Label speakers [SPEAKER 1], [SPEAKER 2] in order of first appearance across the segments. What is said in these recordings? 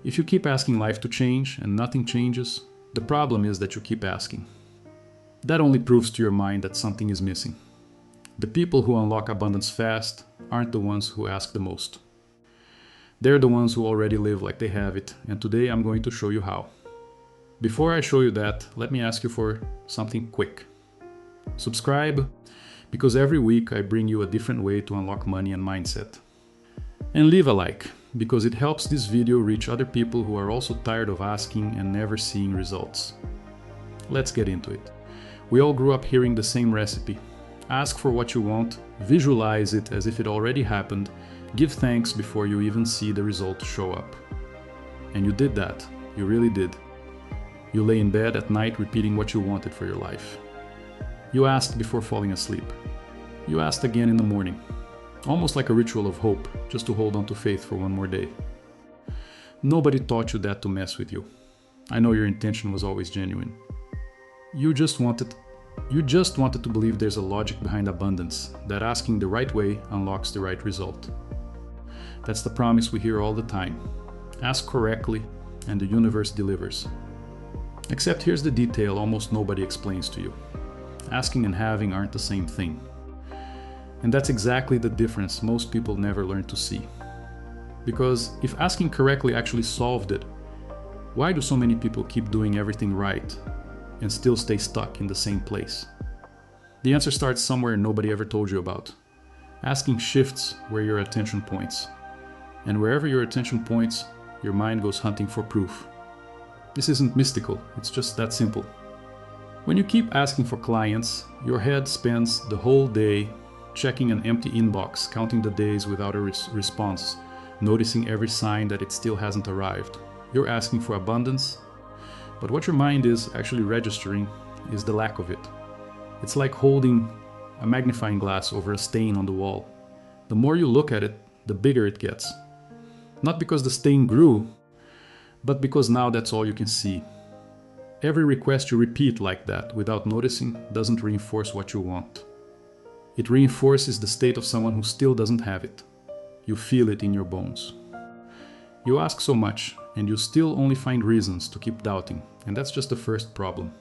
[SPEAKER 1] If you keep asking life to change and nothing changes, the problem is that you keep asking. That only proves to your mind that something is missing. The people who unlock abundance fast aren't the ones who ask the most. They're the ones who already live like they have it, and today I'm going to show you how. Before I show you that, let me ask you for something quick. Subscribe, because every week I bring you a different way to unlock money and mindset. And leave a like, because it helps this video reach other people who are also tired of asking and never seeing results. Let's get into it. We all grew up hearing the same recipe. Ask for what you want, visualize it as if it already happened, give thanks before you even see the result show up. And you did that. You really did. You lay in bed at night repeating what you wanted for your life. You asked before falling asleep. You asked again in the morning. Almost like a ritual of hope, just to hold on to faith for one more day. Nobody taught you that to mess with you. I know your intention was always genuine. You just wanted to believe there's a logic behind abundance, that asking the right way unlocks the right result. That's the promise we hear all the time. Ask correctly, and the universe delivers. Except here's the detail almost nobody explains to you. Asking and having aren't the same thing. And that's exactly the difference most people never learn to see. Because if asking correctly actually solved it, why do so many people keep doing everything right and still stay stuck in the same place? The answer starts somewhere nobody ever told you about. Asking shifts where your attention points. And wherever your attention points, your mind goes hunting for proof. This isn't mystical, it's just that simple. When you keep asking for clients, your head spends the whole day checking an empty inbox, counting the days without a response, noticing every sign that it still hasn't arrived. You're asking for abundance, but what your mind is actually registering is the lack of it. It's like holding a magnifying glass over a stain on the wall. The more you look at it, the bigger it gets. Not because the stain grew, but because now that's all you can see. Every request you repeat like that without noticing doesn't reinforce what you want. It reinforces the state of someone who still doesn't have it. You feel it in your bones. You ask so much, and you still only find reasons to keep doubting, and that's just the first problem.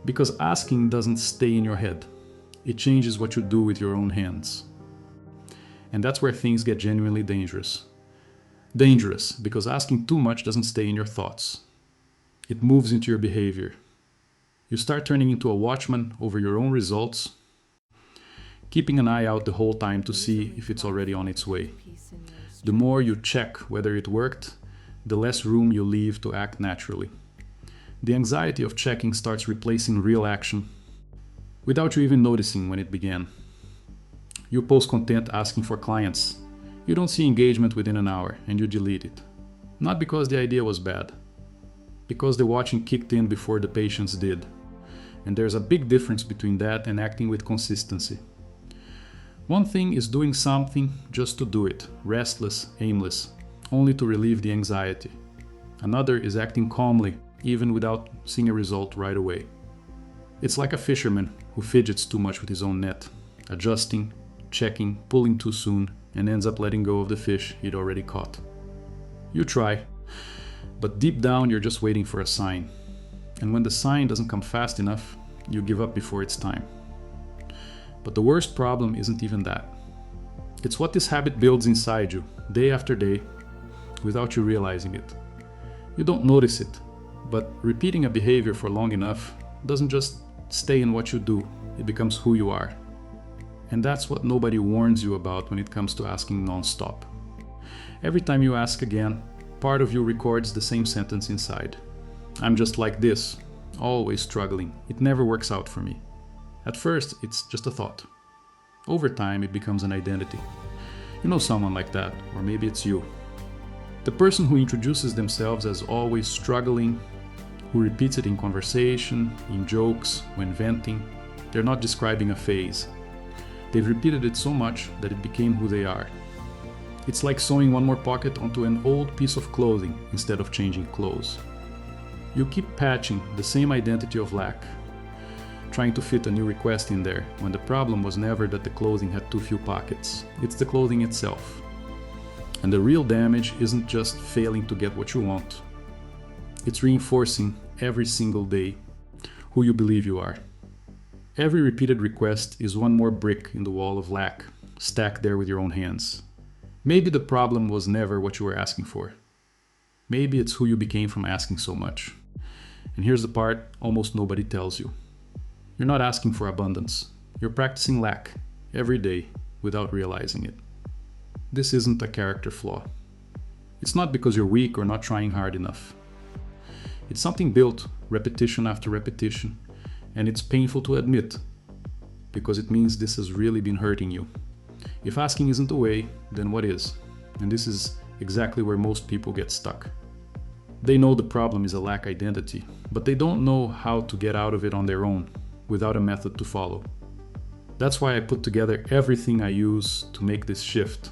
[SPEAKER 1] Because asking doesn't stay in your head. It changes what you do with your own hands. And that's where things get genuinely dangerous. Dangerous, because asking too much doesn't stay in your thoughts. It moves into your behavior. You start turning into a watchman over your own results, keeping an eye out the whole time to see if it's already on its way. The more you check whether it worked, the less room you leave to act naturally. The anxiety of checking starts replacing real action without you even noticing when it began. You post content asking for clients. You don't see engagement within an hour and you delete it. Not because the idea was bad, because the watching kicked in before the patience did. And there's a big difference between that and acting with consistency. One thing is doing something just to do it, restless, aimless, only to relieve the anxiety. Another is acting calmly, even without seeing a result right away. It's like a fisherman who fidgets too much with his own net, adjusting, checking, pulling too soon, and ends up letting go of the fish he'd already caught. You try, but deep down you're just waiting for a sign. And when the sign doesn't come fast enough, you give up before it's time. But the worst problem isn't even that. It's what this habit builds inside you, day after day, without you realizing it. You don't notice it, but repeating a behavior for long enough doesn't just stay in what you do, it becomes who you are. And that's what nobody warns you about when it comes to asking non-stop. Every time you ask again, part of you records the same sentence inside. I'm just like this, always struggling. It never works out for me. At first, it's just a thought. Over time, it becomes an identity. You know someone like that, or maybe it's you. The person who introduces themselves as always struggling, who repeats it in conversation, in jokes, when venting, they're not describing a phase. They've repeated it so much that it became who they are. It's like sewing one more pocket onto an old piece of clothing instead of changing clothes. You keep patching the same identity of lack, trying to fit a new request in there, when the problem was never that the clothing had too few pockets. It's the clothing itself. And the real damage isn't just failing to get what you want. It's reinforcing every single day who you believe you are. Every repeated request is one more brick in the wall of lack, stacked there with your own hands. Maybe the problem was never what you were asking for. Maybe it's who you became from asking so much. And here's the part almost nobody tells you. You're not asking for abundance. You're practicing lack every day without realizing it. This isn't a character flaw. It's not because you're weak or not trying hard enough. It's something built repetition after repetition, and it's painful to admit because it means this has really been hurting you. If asking isn't the way, then what is? And this is exactly where most people get stuck. They know the problem is a lack identity, but they don't know how to get out of it on their own without a method to follow. That's why I put together everything I use to make this shift,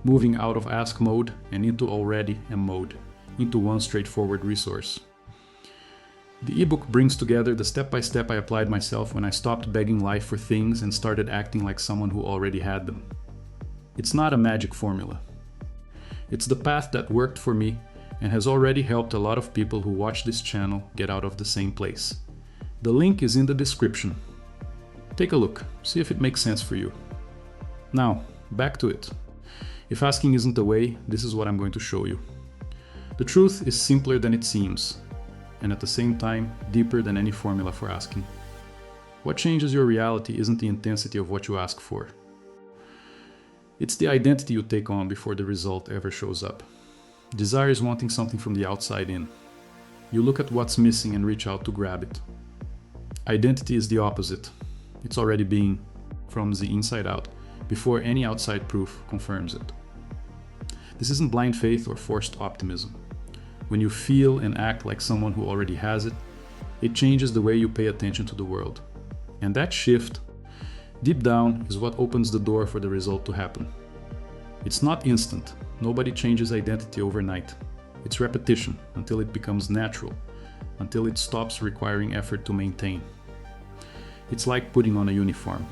[SPEAKER 1] moving out of ask mode and into already am mode, into one straightforward resource. The ebook brings together the step-by-step I applied myself when I stopped begging life for things and started acting like someone who already had them. It's not a magic formula. It's the path that worked for me and has already helped a lot of people who watch this channel get out of the same place. The link is in the description. Take a look, see if it makes sense for you. Now, back to it. If asking isn't the way, this is what I'm going to show you. The truth is simpler than it seems, and at the same time, deeper than any formula for asking. What changes your reality isn't the intensity of what you ask for. It's the identity you take on before the result ever shows up. Desire is wanting something from the outside in. You look at what's missing and reach out to grab it. Identity is the opposite. It's already being from the inside out, before any outside proof confirms it. This isn't blind faith or forced optimism. When you feel and act like someone who already has it, it changes the way you pay attention to the world. And that shift, deep down, is what opens the door for the result to happen. It's not instant. Nobody changes identity overnight. It's repetition until it becomes natural, until it stops requiring effort to maintain. It's like putting on a uniform.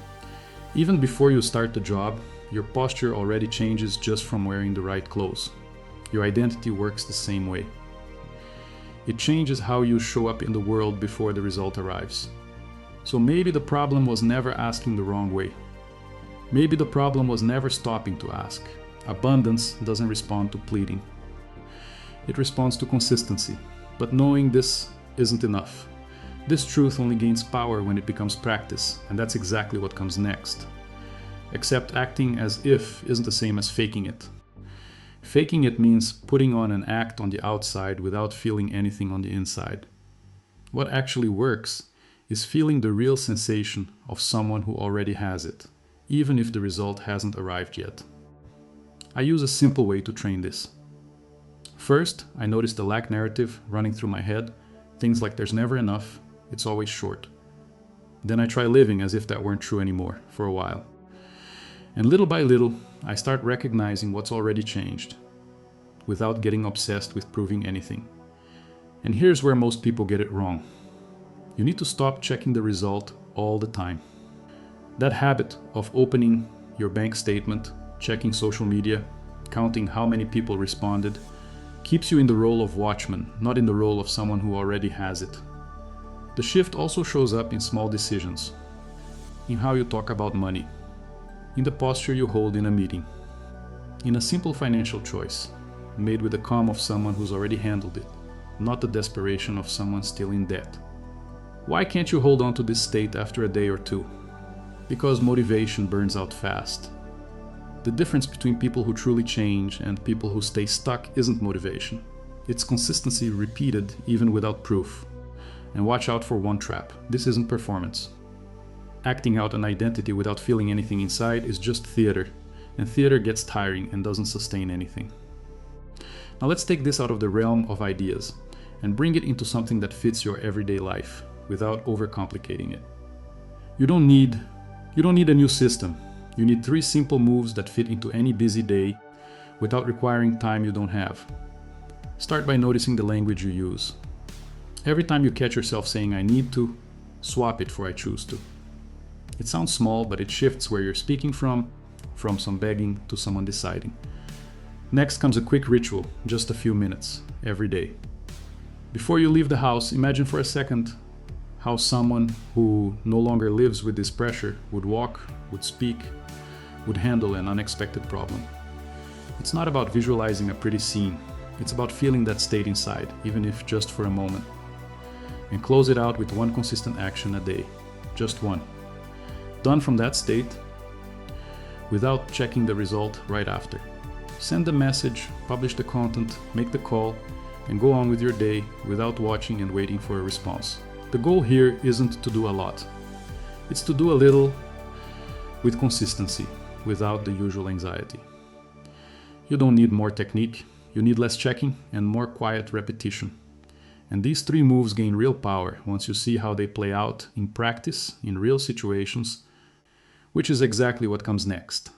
[SPEAKER 1] Even before you start the job, your posture already changes just from wearing the right clothes. Your identity works the same way. It changes how you show up in the world before the result arrives. So maybe the problem was never asking the wrong way. Maybe the problem was never stopping to ask. Abundance doesn't respond to pleading. It responds to consistency. But knowing this isn't enough. This truth only gains power when it becomes practice, and that's exactly what comes next. Except acting as if isn't the same as faking it. Faking it means putting on an act on the outside without feeling anything on the inside. What actually works is feeling the real sensation of someone who already has it, even if the result hasn't arrived yet. I use a simple way to train this. First, I notice the lack narrative running through my head, things like there's never enough, it's always short. Then I try living as if that weren't true anymore, for a while. And little by little, I start recognizing what's already changed, without getting obsessed with proving anything. And here's where most people get it wrong. You need to stop checking the result all the time. That habit of opening your bank statement, checking social media, counting how many people responded, keeps you in the role of watchman, not in the role of someone who already has it. The shift also shows up in small decisions, in how you talk about money, in the posture you hold in a meeting, in a simple financial choice, made with the calm of someone who's already handled it, not the desperation of someone still in debt. Why can't you hold on to this state after a day or two? Because motivation burns out fast. The difference between people who truly change and people who stay stuck isn't motivation. It's consistency repeated even without proof. And watch out for one trap. This isn't performance. Acting out an identity without feeling anything inside is just theater, and theater gets tiring and doesn't sustain anything. Now let's take this out of the realm of ideas and bring it into something that fits your everyday life without overcomplicating it. You don't need a new system. You need 3 simple moves that fit into any busy day without requiring time you don't have. Start by noticing the language you use. Every time you catch yourself saying I need to, swap it for I choose to. It sounds small, but it shifts where you're speaking from some begging to someone deciding. Next comes a quick ritual, just a few minutes, every day. Before you leave the house, imagine for a second how someone who no longer lives with this pressure would walk, would speak, would handle an unexpected problem. It's not about visualizing a pretty scene, it's about feeling that state inside, even if just for a moment. And close it out with one consistent action a day, just one. Done from that state, without checking the result right after. Send the message, publish the content, make the call, and go on with your day without watching and waiting for a response. The goal here isn't to do a lot. It's to do a little with consistency, without the usual anxiety. You don't need more technique, you need less checking and more quiet repetition. And these 3 moves gain real power once you see how they play out in practice, in real situations, which is exactly what comes next.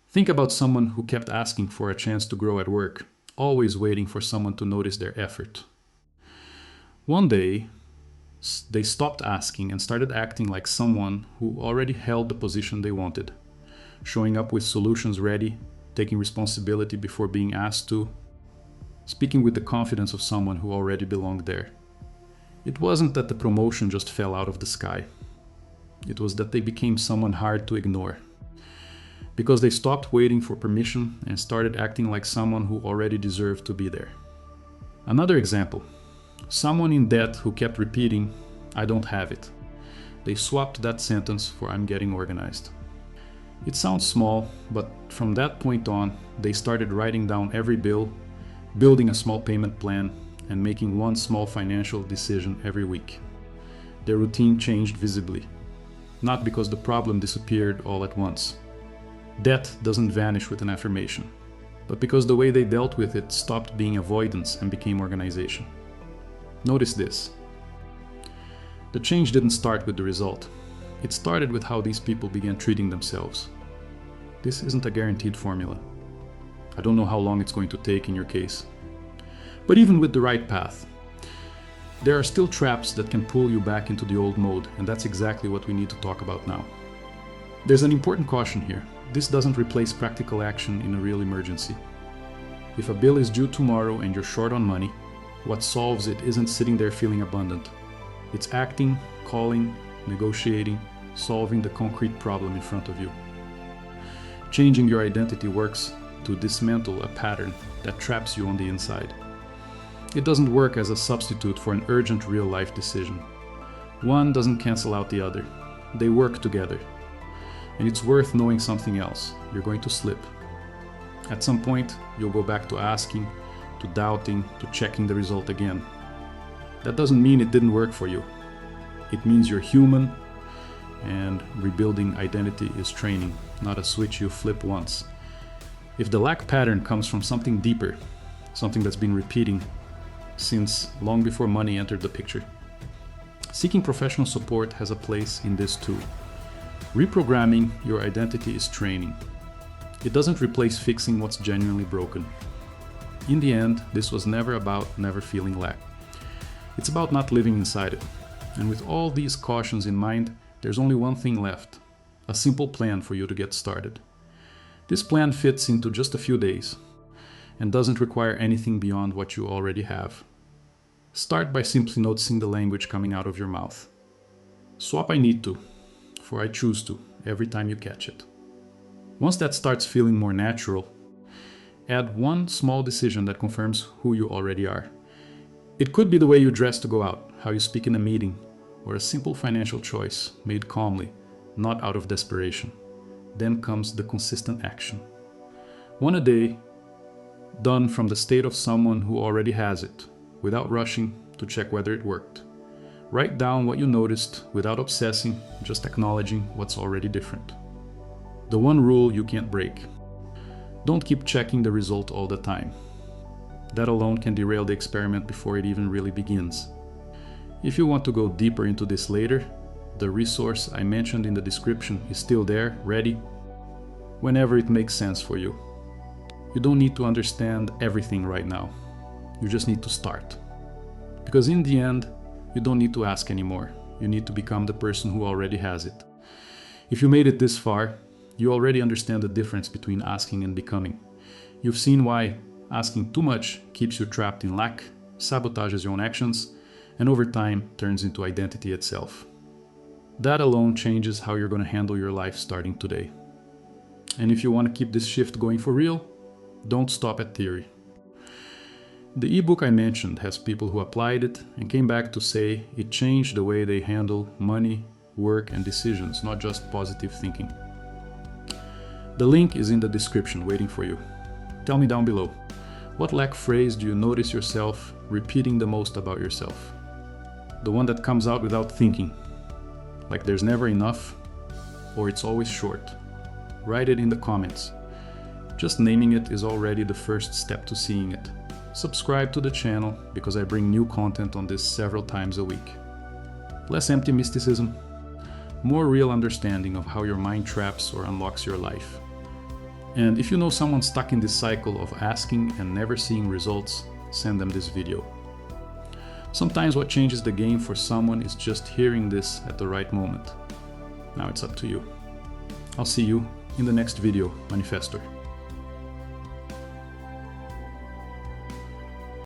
[SPEAKER 1] Think about someone who kept asking for a chance to grow at work, always waiting for someone to notice their effort. One day, they stopped asking and started acting like someone who already held the position they wanted, showing up with solutions ready, taking responsibility before being asked to, speaking with the confidence of someone who already belonged there. It wasn't that the promotion just fell out of the sky. It was that they became someone hard to ignore. Because they stopped waiting for permission and started acting like someone who already deserved to be there. Another example, someone in debt who kept repeating, "I don't have it." They swapped that sentence for "I'm getting organized." It sounds small, but from that point on, they started writing down every bill, building a small payment plan, and making one small financial decision every week. Their routine changed visibly, not because the problem disappeared all at once. Debt doesn't vanish with an affirmation, but because the way they dealt with it stopped being avoidance and became organization. Notice this. The change didn't start with the result. It started with how these people began treating themselves. This isn't a guaranteed formula. I don't know how long it's going to take in your case. But even with the right path, there are still traps that can pull you back into the old mode, and that's exactly what we need to talk about now. There's an important caution here. This doesn't replace practical action in a real emergency. If a bill is due tomorrow and you're short on money, what solves it isn't sitting there feeling abundant. It's acting, calling, negotiating, solving the concrete problem in front of you. Changing your identity works to dismantle a pattern that traps you on the inside. It doesn't work as a substitute for an urgent real-life decision. One doesn't cancel out the other. They work together. And it's worth knowing something else. You're going to slip. At some point, you'll go back to asking, to doubting, to checking the result again. That doesn't mean it didn't work for you. It means you're human, and rebuilding identity is training, not a switch you flip once. If the lack pattern comes from something deeper, something that's been repeating since long before money entered the picture, seeking professional support has a place in this too. Reprogramming your identity is training. It doesn't replace fixing what's genuinely broken. In the end, this was never about never feeling lack. It's about not living inside it. And with all these cautions in mind, there's only one thing left: a simple plan for you to get started. This plan fits into just a few days and doesn't require anything beyond what you already have. Start by simply noticing the language coming out of your mouth. Swap "I need to" for "I choose to" every time you catch it. Once that starts feeling more natural, add one small decision that confirms who you already are. It could be the way you dress to go out, how you speak in a meeting, or a simple financial choice made calmly, not out of desperation. Then comes the consistent action. One a day, done from the state of someone who already has it, without rushing to check whether it worked. Write down what you noticed without obsessing, just acknowledging what's already different. The one rule you can't break: don't keep checking the result all the time. That alone can derail the experiment before it even really begins. If you want to go deeper into this later, the resource I mentioned in the description is still there, ready, whenever it makes sense for you. You don't need to understand everything right now. You just need to start. Because in the end, you don't need to ask anymore. You need to become the person who already has it. If you made it this far, you already understand the difference between asking and becoming. You've seen why asking too much keeps you trapped in lack, sabotages your own actions, and over time turns into identity itself. That alone changes how you're going to handle your life starting today. And if you want to keep this shift going for real, don't stop at theory. The ebook I mentioned has people who applied it and came back to say it changed the way they handle money, work, and decisions, not just positive thinking. The link is in the description waiting for you. Tell me down below, what lack phrase do you notice yourself repeating the most about yourself? The one that comes out without thinking, like there's never enough, or it's always short. Write it in the comments. Just naming it is already the first step to seeing it. Subscribe to the channel because I bring new content on this several times a week. Less empty mysticism, more real understanding of how your mind traps or unlocks your life. And if you know someone stuck in this cycle of asking and never seeing results, send them this video. Sometimes what changes the game for someone is just hearing this at the right moment. Now it's up to you. I'll see you in the next video, Manifestor.